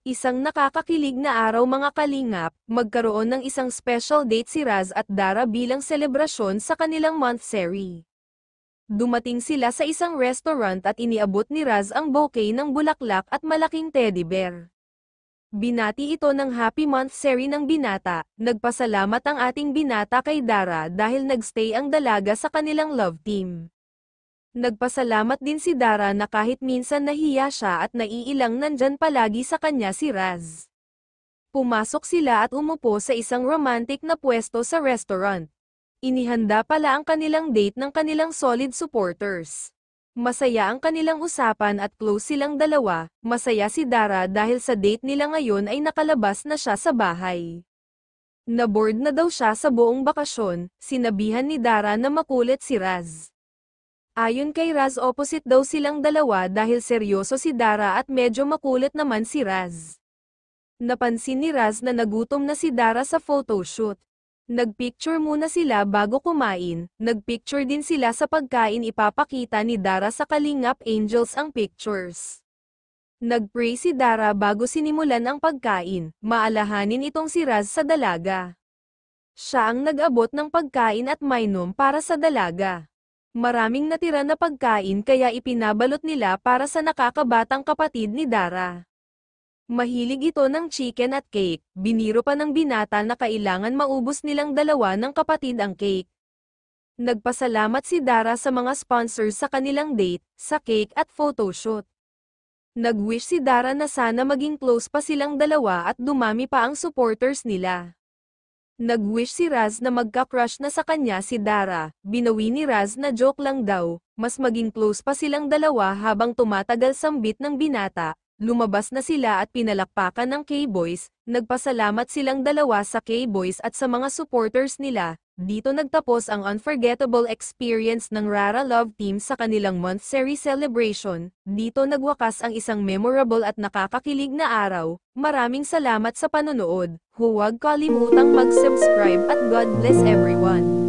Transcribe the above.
Isang nakakakilig na araw mga kalingap, magkaroon ng isang special date si Raz at Dara bilang selebrasyon sa kanilang monthsary. Dumating sila sa isang restaurant at iniabot ni Raz ang bouquet ng bulaklak at malaking teddy bear. Binati ito ng happy monthsary ng binata, nagpasalamat ang ating binata kay Dara dahil nagstay ang dalaga sa kanilang love team. Nagpasalamat din si Dara na kahit minsan nahiya siya at naiilang nandyan palagi sa kanya si Raz. Pumasok sila at umupo sa isang romantic na pwesto sa restaurant. Inihanda pala ang kanilang date ng kanilang solid supporters. Masaya ang kanilang usapan at close silang dalawa, masaya si Dara dahil sa date nila ngayon ay nakalabas na siya sa bahay. Na-bored na daw siya sa buong bakasyon, sinabihan ni Dara na makulit si Raz. Ayon kay Raz opposite daw silang dalawa dahil seryoso si Dara at medyo makulit naman si Raz. Napansin ni Raz na nagutom na si Dara sa photoshoot. Nagpicture muna sila bago kumain, nagpicture din sila sa pagkain ipapakita ni Dara sa Kalingap Angels ang pictures. Nagpray si Dara bago sinimulan ang pagkain, maalahanin itong si Raz sa dalaga. Siya ang nag-abot ng pagkain at mainom para sa dalaga. Maraming natira na pagkain kaya ipinabalot nila para sa nakakabatang kapatid ni Dara. Mahilig ito ng chicken at cake, biniro pa ng binata na kailangan maubos nilang dalawa ng kapatid ang cake. Nagpasalamat si Dara sa mga sponsors sa kanilang date, sa cake at photoshoot. Nag-wish si Dara na sana maging close pa silang dalawa at dumami pa ang supporters nila. Nag-wish si Raz na magka-crush na sa kanya si Dara, binawi ni Raz na joke lang daw, mas maging close pa silang dalawa habang tumatagal sambit ng binata, lumabas na sila at pinalakpakan ng K-Boys, nagpasalamat silang dalawa sa K-Boys at sa mga supporters nila, dito nagtapos ang unforgettable experience ng Rara Love Team sa kanilang monthsary celebration, dito nagwakas ang isang memorable at nakakakilig na araw, maraming salamat sa panonood, huwag kalimutang mag-subscribe at God bless everyone.